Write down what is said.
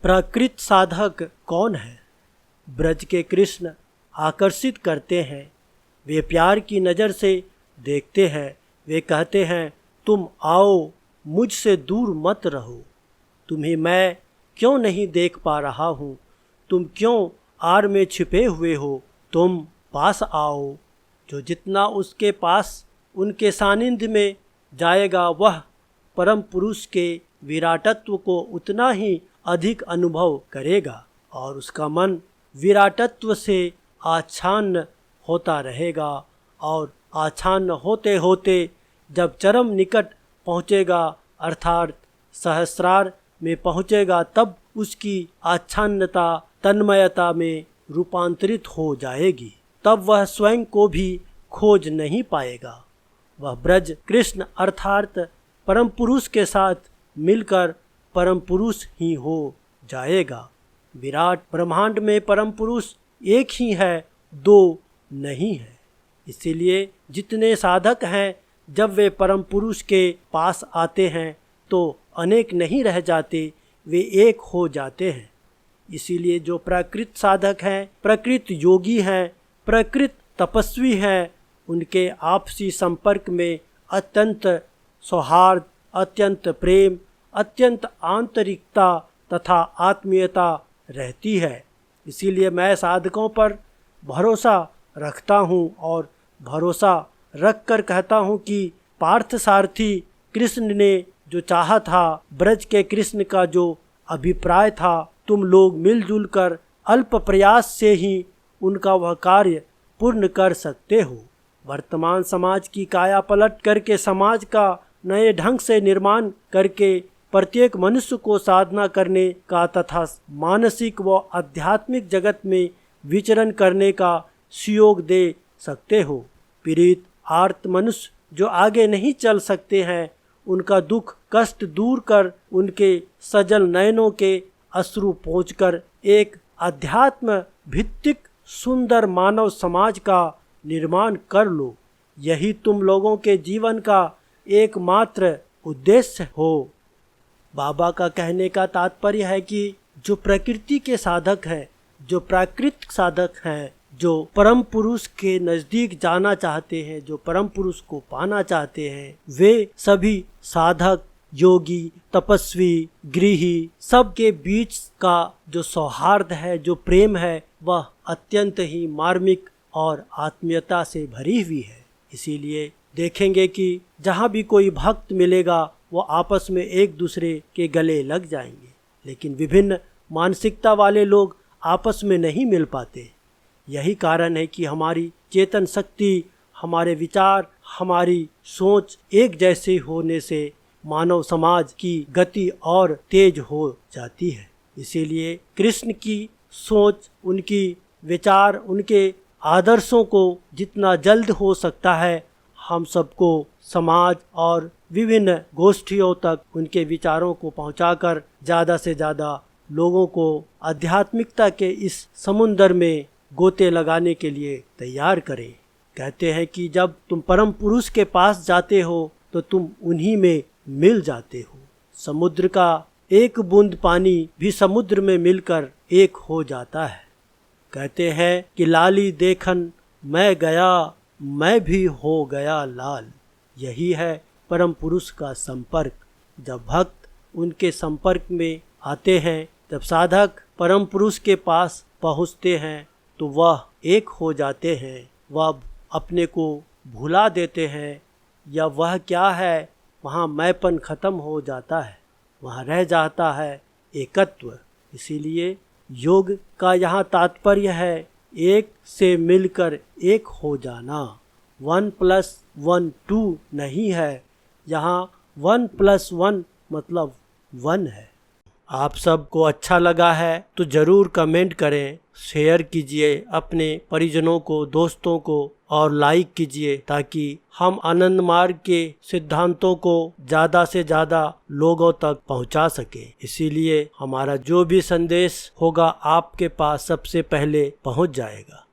प्राकृत साधक कौन है? ब्रज के कृष्ण आकर्षित करते हैं। वे प्यार की नज़र से देखते हैं। वे कहते हैं, तुम आओ, मुझसे दूर मत रहो। तुम्हें मैं क्यों नहीं देख पा रहा हूँ? तुम क्यों आड़ में छिपे हुए हो? तुम पास आओ। जो जितना उसके पास उनके सानिध्य में जाएगा, वह परम पुरुष के विराटत्व को उतना ही अधिक अनुभव करेगा और उसका मन विराटत्व से आच्छान्न होता रहेगा। और आच्छान्न होते होते जब चरम निकट पहुँचेगा, अर्थात सहस्रार में पहुँचेगा, तब उसकी आच्छान्नता तन्मयता में रूपांतरित हो जाएगी। तब वह स्वयं को भी खोज नहीं पाएगा। वह ब्रज कृष्ण अर्थात परम पुरुष के साथ मिलकर परम पुरुष ही हो जाएगा। विराट ब्रह्मांड में परम पुरुष एक ही है, दो नहीं है। इसीलिए जितने साधक हैं, जब वे परम पुरुष के पास आते हैं तो अनेक नहीं रह जाते, वे एक हो जाते हैं। इसीलिए जो प्राकृत साधक हैं, प्रकृत योगी हैं, प्रकृत तपस्वी हैं, उनके आपसी संपर्क में अत्यंत सौहार्द, अत्यंत प्रेम, अत्यंत आंतरिकता तथा आत्मीयता रहती है। इसीलिए मैं साधकों पर भरोसा रखता हूँ और भरोसा रख कर कहता हूँ कि पार्थ सारथी कृष्ण ने जो चाहा था, ब्रज के कृष्ण का जो अभिप्राय था, तुम लोग मिलजुल कर अल्प प्रयास से ही उनका वह कार्य पूर्ण कर सकते हो। वर्तमान समाज की काया पलट करके, समाज का नए ढंग से निर्माण करके प्रत्येक मनुष्य को साधना करने का तथा मानसिक व आध्यात्मिक जगत में विचरण करने का सुयोग दे सकते हो। पीड़ित आर्त मनुष्य जो आगे नहीं चल सकते हैं, उनका दुख कष्ट दूर कर, उनके सजल नयनों के अश्रु पोंछकर एक अध्यात्म भित्तिक सुंदर मानव समाज का निर्माण कर लो। यही तुम लोगों के जीवन का एकमात्र उद्देश्य हो। बाबा का कहने का तात्पर्य है कि जो प्रकृति के साधक हैं, जो प्राकृतिक साधक हैं, जो परम पुरुष के नज़दीक जाना चाहते हैं, जो परम पुरुष को पाना चाहते हैं, वे सभी साधक, योगी, तपस्वी, गृही, सबके बीच का जो सौहार्द है, जो प्रेम है, वह अत्यंत ही मार्मिक और आत्मीयता से भरी हुई है। इसीलिए देखेंगे कि जहाँ भी कोई भक्त मिलेगा, वो आपस में एक दूसरे के गले लग जाएंगे। लेकिन विभिन्न मानसिकता वाले लोग आपस में नहीं मिल पाते। यही कारण है कि हमारी चेतन शक्ति, हमारे विचार, हमारी सोच एक जैसे होने से मानव समाज की गति और तेज हो जाती है। इसीलिए कृष्ण की सोच, उनकी विचार, उनके आदर्शों को जितना जल्द हो सकता है हम सबको समाज और विभिन्न गोष्ठियों तक उनके विचारों को पहुंचाकर ज़्यादा से ज़्यादा लोगों को आध्यात्मिकता के इस समुंदर में गोते लगाने के लिए तैयार करें। कहते हैं कि जब तुम परम पुरुष के पास जाते हो तो तुम उन्हीं में मिल जाते हो। समुद्र का एक बूंद पानी भी समुद्र में मिलकर एक हो जाता है। कहते हैं कि लाली देखन मैं गया, मैं भी हो गया लाल। यही है परम पुरुष का संपर्क। जब भक्त उनके संपर्क में आते हैं, जब साधक परम पुरुष के पास पहुँचते हैं तो वह एक हो जाते हैं। वह अपने को भुला देते हैं, या वह क्या है, वहाँ मैंपन खत्म हो जाता है, वहाँ रह जाता है एकत्व। इसीलिए योग का यहाँ तात्पर्य है एक से मिलकर एक हो जाना। 1+1 2 नहीं है, यहाँ 1+1 मतलब 1 है। आप सबको अच्छा लगा है तो ज़रूर कमेंट करें, शेयर कीजिए अपने परिजनों को, दोस्तों को, और लाइक कीजिए ताकि हम आनंद मार्ग के सिद्धांतों को ज़्यादा से ज़्यादा लोगों तक पहुंचा सके। इसीलिए हमारा जो भी संदेश होगा आपके पास सबसे पहले पहुंच जाएगा।